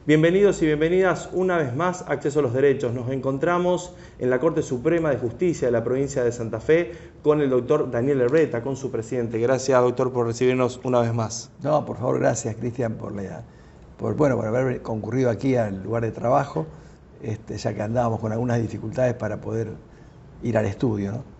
Bienvenidos y bienvenidas una vez más a Acceso a los Derechos. Nos encontramos en la Corte Suprema de Justicia de la provincia de Santa Fe con el doctor Daniel Herreta, con su presidente. Gracias, doctor, por recibirnos una vez más. No, por favor, gracias, Cristian, por haber concurrido aquí al lugar de trabajo, ya que andábamos con algunas dificultades para poder ir al estudio, ¿no?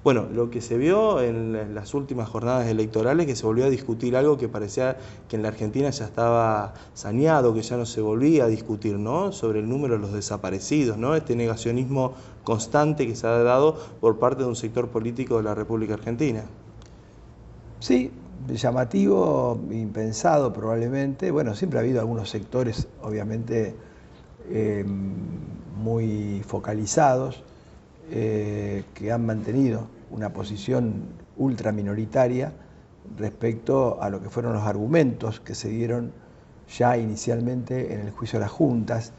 Bueno, lo que se vio en las últimas jornadas electorales, que se volvió a discutir algo que parecía que en la Argentina ya estaba saneado, que ya no se volvía a discutir, ¿no? Sobre el número de los desaparecidos, ¿no? Este negacionismo constante que se ha dado por parte de un sector político de la República Argentina. Sí, llamativo, impensado probablemente. Bueno, siempre ha habido algunos sectores, obviamente, muy focalizados, que han mantenido una posición ultra minoritaria respecto a lo que fueron los argumentos que se dieron ya inicialmente en el juicio de las juntas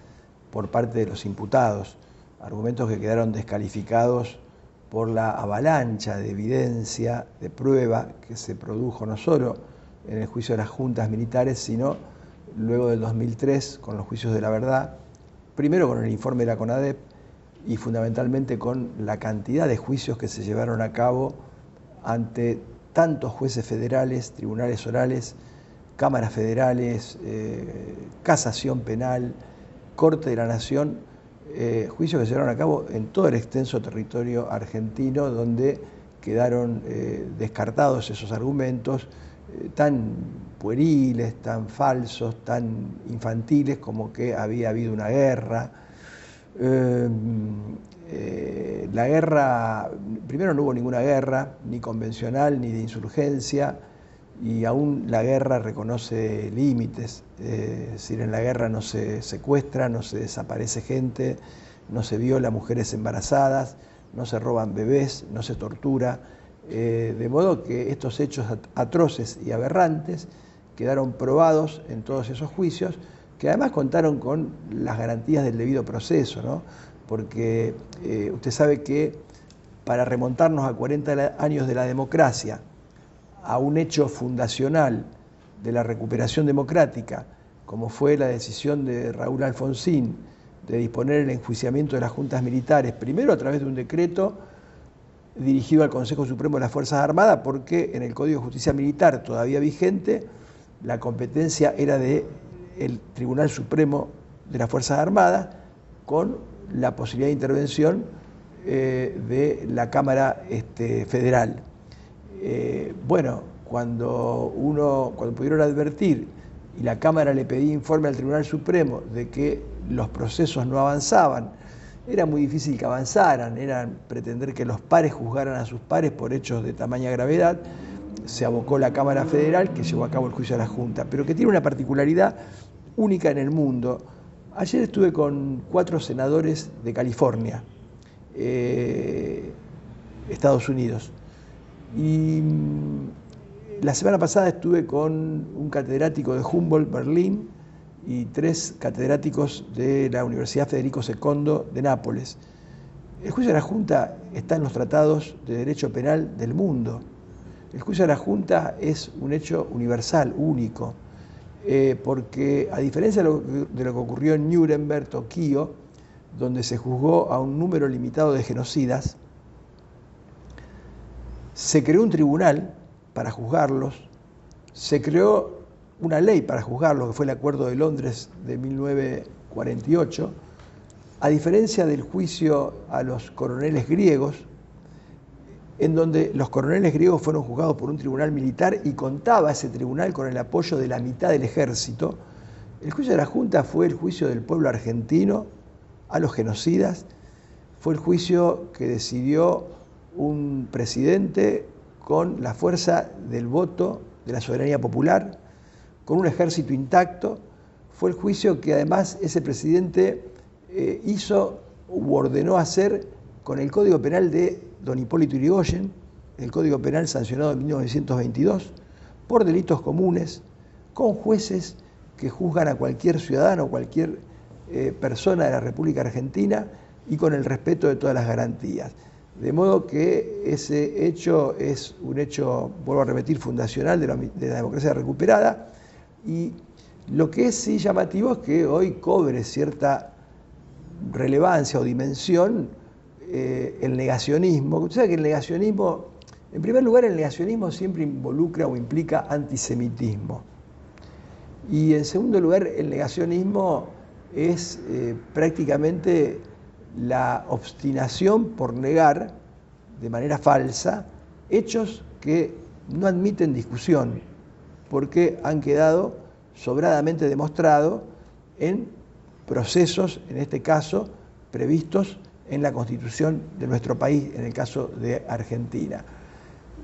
por parte de los imputados, argumentos que quedaron descalificados por la avalancha de evidencia, de prueba que se produjo no solo en el juicio de las juntas militares, sino luego del 2003 con los juicios de la verdad, primero con el informe de la CONADEP, y fundamentalmente con la cantidad de juicios que se llevaron a cabo ante tantos jueces federales, tribunales orales, cámaras federales, casación penal, Corte de la Nación, juicios que se llevaron a cabo en todo el extenso territorio argentino, donde quedaron descartados esos argumentos tan pueriles, tan falsos, tan infantiles como que había habido una guerra. La guerra, primero no hubo ninguna guerra, ni convencional, ni de insurgencia, y aún la guerra reconoce límites, es decir, en la guerra no se secuestra, no se desaparece gente, no se viola mujeres embarazadas, no se roban bebés, no se tortura, de modo que estos hechos atroces y aberrantes quedaron probados en todos esos juicios, que además contaron con las garantías del debido proceso, ¿no? Porque usted sabe que para remontarnos a 40 años de la democracia, a un hecho fundacional de la recuperación democrática, como fue la decisión de Raúl Alfonsín de disponer el enjuiciamiento de las juntas militares, primero a través de un decreto dirigido al Consejo Supremo de las Fuerzas Armadas, porque en el Código de Justicia Militar todavía vigente, la competencia era del Tribunal Supremo de las Fuerzas Armadas, con la posibilidad de intervención de la Cámara Federal. Bueno, cuando pudieron advertir y la Cámara le pedía informe al Tribunal Supremo de que los procesos no avanzaban, era muy difícil que avanzaran, era pretender que los pares juzgaran a sus pares por hechos de tamaña gravedad. Se abocó la Cámara Federal, que llevó a cabo el juicio de la Junta, pero que tiene una particularidad única en el mundo. Ayer estuve con 4 senadores de California, Estados Unidos, y la semana pasada estuve con un catedrático de Humboldt, Berlín, y 3 catedráticos de la Universidad Federico II de Nápoles. El juicio de la Junta está en los tratados de derecho penal del mundo. El juicio de la Junta es un hecho universal, único, porque a diferencia de lo que ocurrió en Nuremberg, Tokio, donde se juzgó a un número limitado de genocidas, se creó un tribunal para juzgarlos, se creó una ley para juzgarlos, que fue el Acuerdo de Londres de 1948, a diferencia del juicio a los coroneles griegos, en donde los coroneles griegos fueron juzgados por un tribunal militar y contaba ese tribunal con el apoyo de la mitad del ejército. El juicio de la Junta fue el juicio del pueblo argentino a los genocidas, fue el juicio que decidió un presidente con la fuerza del voto de la soberanía popular, con un ejército intacto, fue el juicio que además ese presidente hizo u ordenó hacer con el Código Penal de don Hipólito Yrigoyen, el Código Penal sancionado en 1922, por delitos comunes, con jueces que juzgan a cualquier ciudadano, cualquier persona de la República Argentina, y con el respeto de todas las garantías. De modo que ese hecho es un hecho, vuelvo a repetir, fundacional de la democracia recuperada, y Lo que es sí llamativo es que hoy cobre cierta relevancia o dimensión el negacionismo. Usted sabe que el negacionismo, en primer lugar, el negacionismo siempre involucra o implica antisemitismo. Y en segundo lugar, el negacionismo es prácticamente la obstinación por negar de manera falsa hechos que no admiten discusión, porque han quedado sobradamente demostrados en procesos, en este caso, previstos en la Constitución de nuestro país, en el caso de Argentina.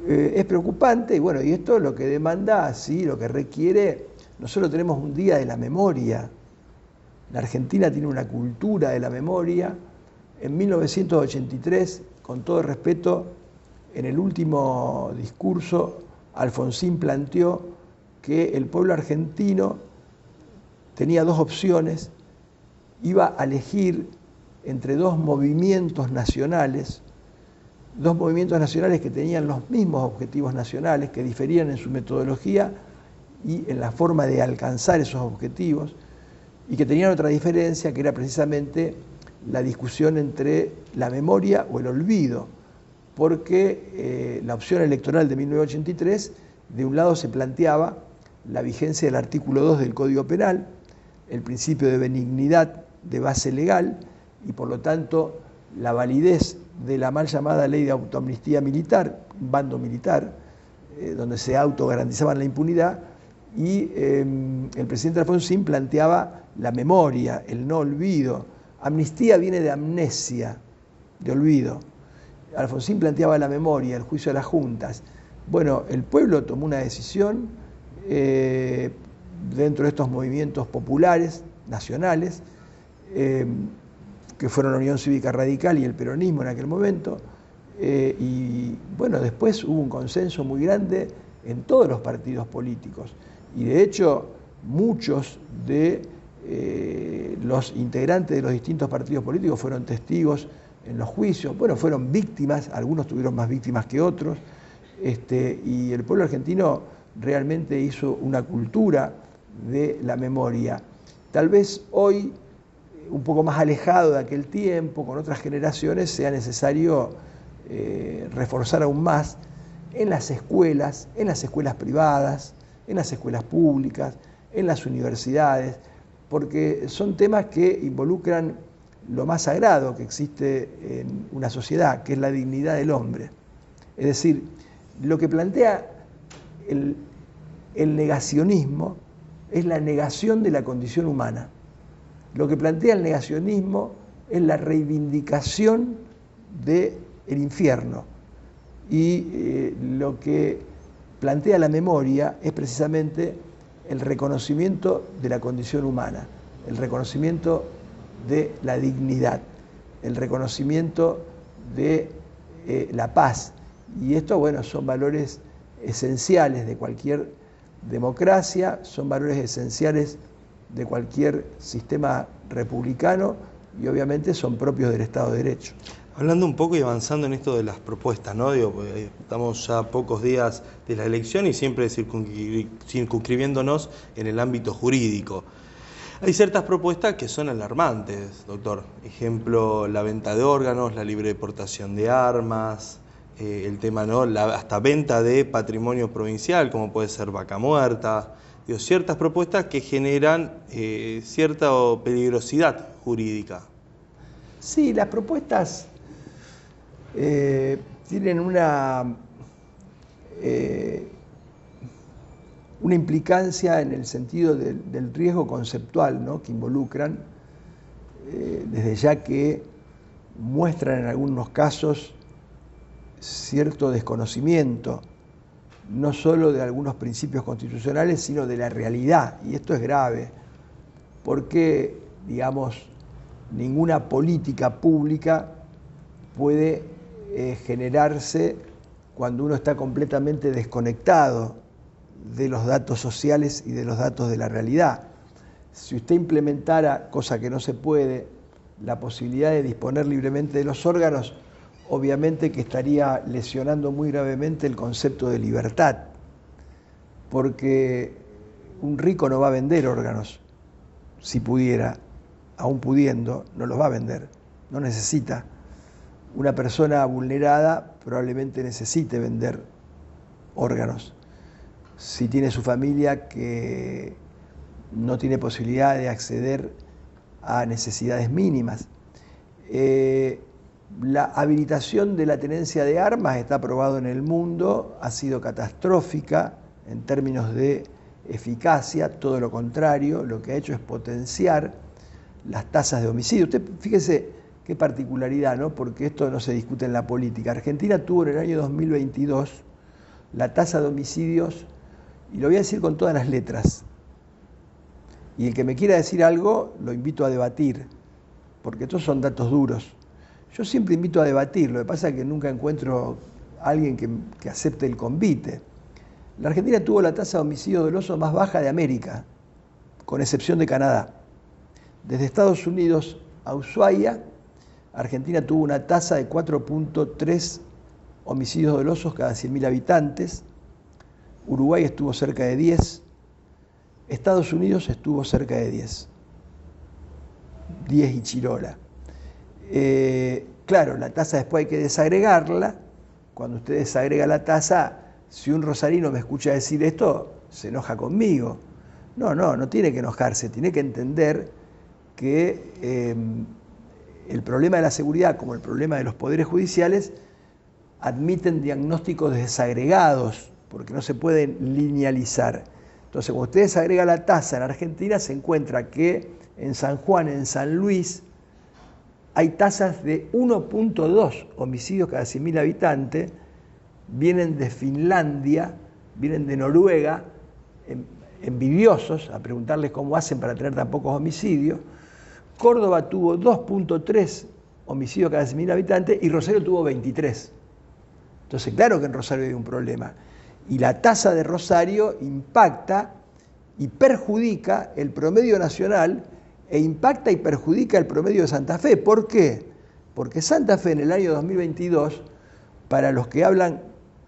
Es preocupante, y bueno, y esto es lo que demanda, sí, lo que requiere. Nosotros tenemos un día de la memoria. La Argentina tiene una cultura de la memoria. En 1983, con todo respeto, en el último discurso, Alfonsín planteó que el pueblo argentino tenía dos opciones, iba a elegir entre dos movimientos nacionales que tenían los mismos objetivos nacionales, que diferían en su metodología y en la forma de alcanzar esos objetivos, y que tenían otra diferencia, que era precisamente la discusión entre la memoria o el olvido, porque la opción electoral de 1983, de un lado se planteaba la vigencia del artículo 2 del Código Penal, el principio de benignidad de base legal y por lo tanto la validez de la mal llamada ley de autoamnistía militar, un bando militar, donde se autogarantizaban la impunidad, y el presidente Alfonsín planteaba la memoria, el no olvido. Amnistía viene de amnesia, de olvido. Alfonsín planteaba la memoria, el juicio de las juntas. Bueno, el pueblo tomó una decisión dentro de estos movimientos populares, nacionales, que fueron la Unión Cívica Radical y el peronismo en aquel momento, y bueno, después hubo un consenso muy grande en todos los partidos políticos, y de hecho muchos de los integrantes de los distintos partidos políticos fueron testigos en los juicios, bueno, fueron víctimas, algunos tuvieron más víctimas que otros, y el pueblo argentino realmente hizo una cultura de la memoria. Tal vez hoy, un poco más alejado de aquel tiempo, con otras generaciones, sea necesario reforzar aún más en las escuelas privadas, en las escuelas públicas, en las universidades, porque son temas que involucran lo más sagrado que existe en una sociedad, que es la dignidad del hombre. Es decir, lo que plantea el negacionismo es la negación de la condición humana. Lo que plantea el negacionismo es la reivindicación del infierno. Y lo que plantea la memoria es precisamente el reconocimiento de la condición humana, el reconocimiento de la dignidad, el reconocimiento de la paz. Y esto, bueno, son valores esenciales de cualquier democracia, son valores esenciales de cualquier sistema republicano y obviamente son propios del Estado de Derecho. Hablando un poco y avanzando en esto de las propuestas, ¿no? Digo, pues, estamos ya a pocos días de la elección y siempre circunscribiéndonos en el ámbito jurídico. Hay ciertas propuestas que son alarmantes, doctor. Ejemplo, la venta de órganos, la libre deportación de armas, el tema, ¿no? Hasta venta de patrimonio provincial, como puede ser vaca muerta. Digo, ciertas propuestas que generan cierta peligrosidad jurídica. Sí, las propuestas tienen una implicancia en el sentido del riesgo conceptual, ¿no?, que involucran, desde ya que muestran en algunos casos cierto desconocimiento, no solo de algunos principios constitucionales, sino de la realidad. Y esto es grave, porque, digamos, ninguna política pública puede generarse cuando uno está completamente desconectado de los datos sociales y de los datos de la realidad. Si usted implementara, cosa que no se puede, la posibilidad de disponer libremente de los órganos, obviamente que estaría lesionando muy gravemente el concepto de libertad, porque Un rico no va a vender órganos, si pudiera, aún pudiendo, no los va a vender, no necesita. Una persona vulnerada probablemente necesite vender órganos. Si tiene su familia que no tiene posibilidad de acceder a necesidades mínimas. La habilitación de la tenencia de armas está aprobado en el mundo, ha sido catastrófica en términos de eficacia, todo lo contrario, lo que ha hecho es potenciar las tasas de homicidio. Usted fíjese qué particularidad, ¿no? Porque esto no se discute en la política. Argentina tuvo en el año 2022 la tasa de homicidios, y lo voy a decir con todas las letras, y el que me quiera decir algo lo invito a debatir, porque estos son datos duros. Yo siempre invito a debatir, lo que pasa es que nunca encuentro a alguien que acepte el convite. La Argentina tuvo la tasa de homicidio doloso más baja de América, con excepción de Canadá. Desde Estados Unidos a Ushuaia, Argentina tuvo una tasa de 4.3 homicidios dolosos cada 100.000 habitantes. Uruguay estuvo cerca de 10. Estados Unidos estuvo cerca de 10. 10 y Chirola. Claro, la tasa después hay que desagregarla. Cuando usted desagrega la tasa, si un rosarino me escucha decir esto, se enoja conmigo. No tiene que enojarse, tiene que entender que el problema de la seguridad, como el problema de los poderes judiciales, admiten diagnósticos desagregados, porque no se pueden linealizar. Entonces, cuando usted desagrega la tasa en Argentina, se encuentra que en San Juan, en San Luis, hay tasas de 1.2 homicidios cada 100.000 habitantes, vienen de Finlandia, vienen de Noruega, envidiosos, a preguntarles cómo hacen para tener tan pocos homicidios. Córdoba tuvo 2.3 homicidios cada 100.000 habitantes y Rosario tuvo 23. Entonces, claro que en Rosario hay un problema. Y la tasa de Rosario impacta y perjudica el promedio nacional e impacta y perjudica el promedio de Santa Fe. ¿Por qué? Porque Santa Fe en el año 2022, para los que hablan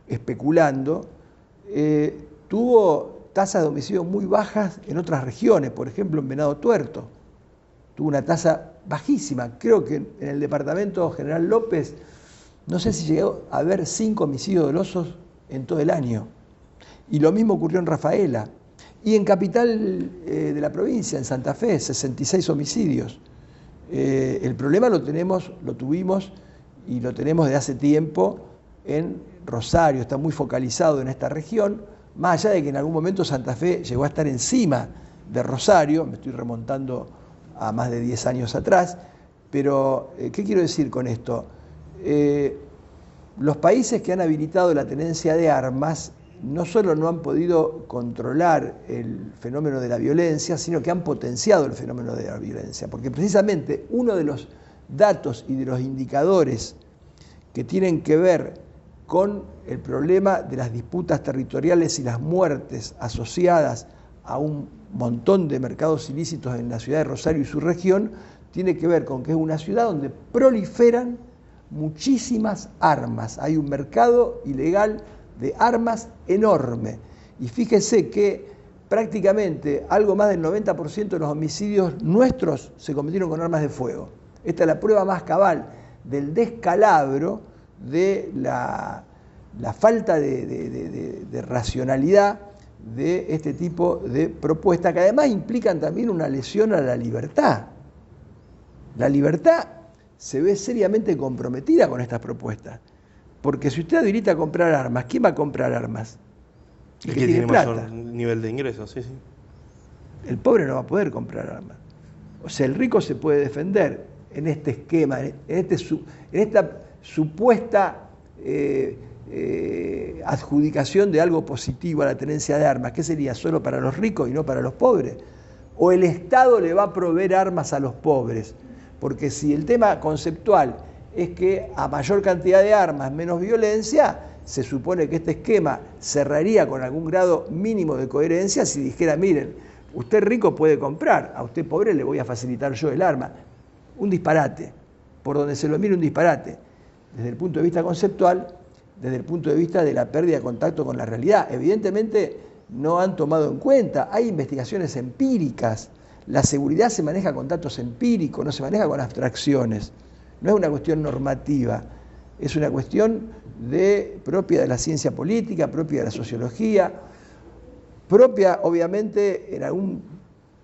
especulando, tuvo tasas de homicidio muy bajas en otras regiones, por ejemplo en Venado Tuerto. Tuvo una tasa bajísima. Creo que en el departamento General López, no sé si llegó a haber 5 homicidios dolosos en todo el año. Y lo mismo ocurrió en Rafaela. Y en capital de la provincia, en Santa Fe, 66 homicidios. El problema lo tuvimos y lo tenemos de hace tiempo en Rosario, está muy focalizado en esta región, más allá de que en algún momento Santa Fe llegó a estar encima de Rosario, me estoy remontando a más de 10 años atrás, pero ¿qué quiero decir con esto? Los países que han habilitado la tenencia de armas no solo no han podido controlar el fenómeno de la violencia, sino que han potenciado el fenómeno de la violencia, porque precisamente uno de los datos y de los indicadores que tienen que ver con el problema de las disputas territoriales y las muertes asociadas a un montón de mercados ilícitos en la ciudad de Rosario y su región, tiene que ver con que es una ciudad donde proliferan muchísimas armas. Hay un mercado ilegal de armas enorme. Y fíjese que prácticamente algo más del 90% de los homicidios nuestros se cometieron con armas de fuego. Esta es la prueba más cabal del descalabro, de la falta de racionalidad de este tipo de propuestas, que además implican también una lesión a la libertad. La libertad se ve seriamente comprometida con estas propuestas. Porque si usted habilita a comprar armas, ¿quién va a comprar armas? El que tiene mayor nivel de ingresos, sí. El pobre no va a poder comprar armas. O sea, el rico se puede defender en este esquema, en esta supuesta adjudicación de algo positivo a la tenencia de armas. ¿Qué sería? ¿Solo para los ricos y no para los pobres? ¿O el Estado le va a proveer armas a los pobres? Porque si el tema conceptual es que a mayor cantidad de armas, menos violencia, se supone que este esquema cerraría con algún grado mínimo de coherencia si dijera, miren, usted rico puede comprar, a usted pobre le voy a facilitar yo el arma. Un disparate, por donde se lo mire un disparate, desde el punto de vista conceptual, desde el punto de vista de la pérdida de contacto con la realidad. Evidentemente, no han tomado en cuenta. Hay investigaciones empíricas. La seguridad se maneja con datos empíricos, no se maneja con abstracciones. No es una cuestión normativa, es una cuestión propia de la ciencia política, propia de la sociología, propia, obviamente, en algún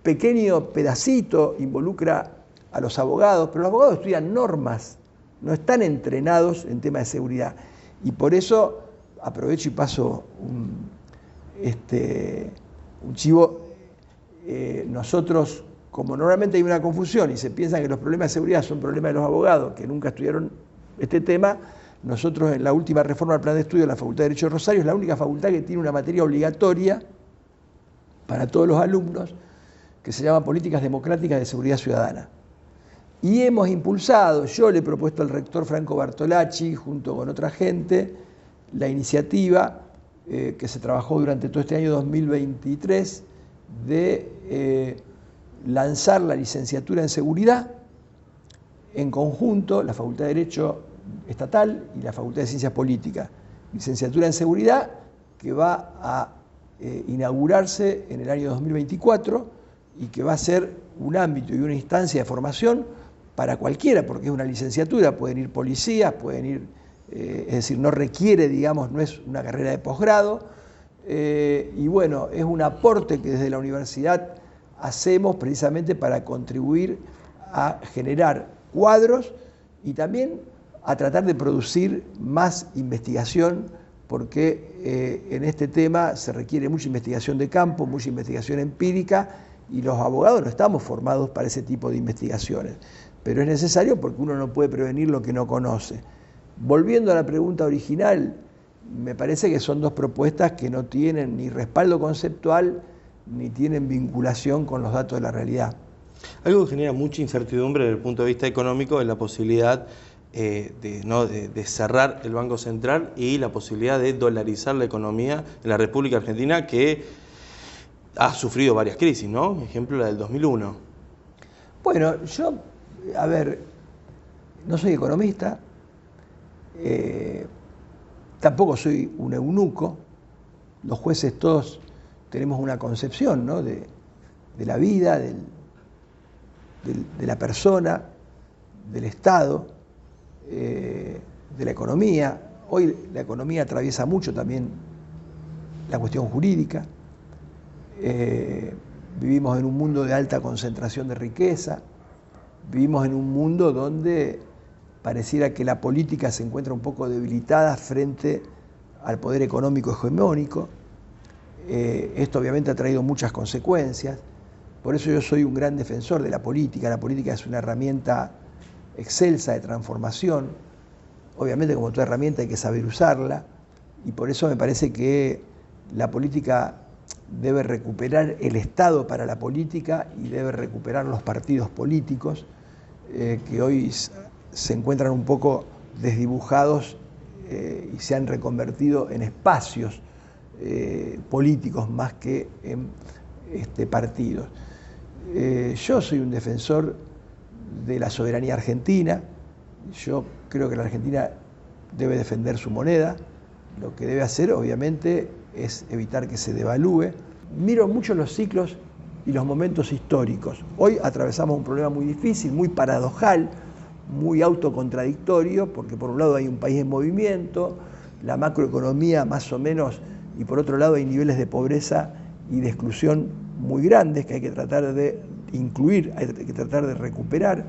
pequeño pedacito involucra a los abogados, pero los abogados estudian normas, no están entrenados en temas de seguridad. Y por eso aprovecho y paso un chivo. Nosotros, como normalmente hay una confusión y se piensa que los problemas de seguridad son problemas de los abogados que nunca estudiaron este tema, nosotros en la última reforma del plan de estudio de la Facultad de Derecho de Rosario es la única facultad que tiene una materia obligatoria para todos los alumnos que se llama Políticas Democráticas de Seguridad Ciudadana. Y hemos impulsado, yo le he propuesto al rector Franco Bartolacci, junto con otra gente, la iniciativa que se trabajó durante todo este año 2023 de lanzar la licenciatura en seguridad en conjunto, la Facultad de Derecho Estatal y la Facultad de Ciencias Políticas. Licenciatura en seguridad que va a inaugurarse en el año 2024 y que va a ser un ámbito y una instancia de formación para cualquiera, porque es una licenciatura, pueden ir policías, pueden ir, es decir, no requiere, digamos, no es una carrera de posgrado, y bueno, es un aporte que desde la universidad hacemos precisamente para contribuir a generar cuadros y también a tratar de producir más investigación, porque en este tema se requiere mucha investigación de campo, mucha investigación empírica, y los abogados no estamos formados para ese tipo de investigaciones, pero es necesario porque uno no puede prevenir lo que no conoce. Volviendo a la pregunta original, me parece que son dos propuestas que no tienen ni respaldo conceptual ni tienen vinculación con los datos de la realidad. Algo que genera mucha incertidumbre desde el punto de vista económico es la posibilidad de cerrar el Banco Central y la posibilidad de dolarizar la economía en la República Argentina, que ha sufrido varias crisis, ¿no? Ejemplo, la del 2001. Bueno, yo, a ver, no soy economista, tampoco soy un eunuco. Los jueces todos tenemos una concepción, ¿no?, de la vida, de la persona, del Estado, de la economía. Hoy la economía atraviesa mucho también la cuestión jurídica. Vivimos en un mundo de alta concentración de riqueza, vivimos en un mundo donde pareciera que la política se encuentra un poco debilitada frente al poder económico hegemónico. Esto obviamente ha traído muchas consecuencias, por eso yo soy un gran defensor de la política. La política es una herramienta excelsa de transformación, obviamente como toda herramienta hay que saber usarla, y por eso me parece que la política debe recuperar el Estado para la política y debe recuperar los partidos políticos que hoy se encuentran un poco desdibujados y se han reconvertido en espacios políticos más que en partidos. Yo soy un defensor de la soberanía argentina. Yo creo que la Argentina debe defender su moneda. Lo que debe hacer, obviamente, es evitar que se devalúe. Miro mucho los ciclos y los momentos históricos. Hoy atravesamos un problema muy difícil, muy paradojal, muy autocontradictorio, porque por un lado hay un país en movimiento, la macroeconomía más o menos, y por otro lado hay niveles de pobreza y de exclusión muy grandes que hay que tratar de incluir, hay que tratar de recuperar.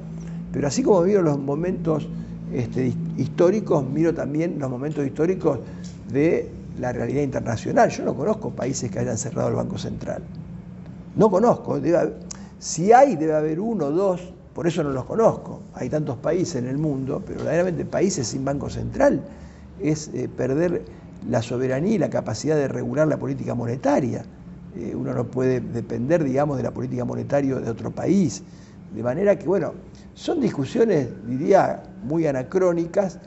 Pero así como miro los momentos históricos, miro también los momentos históricos de la realidad internacional. Yo no conozco países que hayan cerrado el Banco Central. No conozco. Si hay, debe haber uno o dos, por eso no los conozco. Hay tantos países en el mundo, pero verdaderamente países sin Banco Central es perder la soberanía y la capacidad de regular la política monetaria. Uno no puede depender, digamos, de la política monetaria de otro país. De manera que, bueno, son discusiones, diría, muy anacrónicas,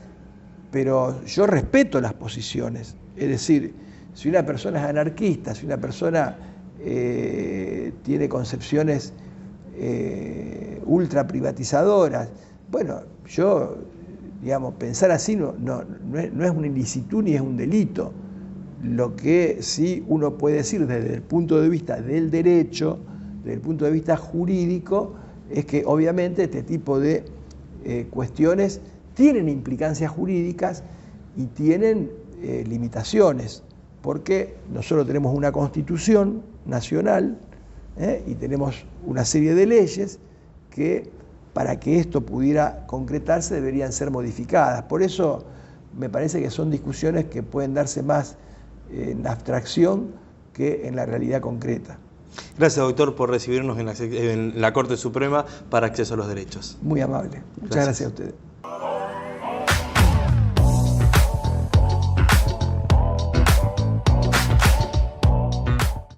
pero yo respeto las posiciones. Es decir, si una persona es anarquista, si una persona tiene concepciones ultra privatizadoras, bueno, yo, digamos, pensar así no es una ilicitud ni es un delito. Lo que sí uno puede decir desde el punto de vista del derecho, desde el punto de vista jurídico, es que obviamente este tipo de cuestiones tienen implicancias jurídicas y tienen limitaciones, porque nosotros tenemos una Constitución nacional y tenemos una serie de leyes que para que esto pudiera concretarse deberían ser modificadas. Por eso me parece que son discusiones que pueden darse más en abstracción que en la realidad concreta. Gracias, doctor, por recibirnos en la Corte Suprema para Acceso a los Derechos. Muy amable. Muchas gracias a ustedes.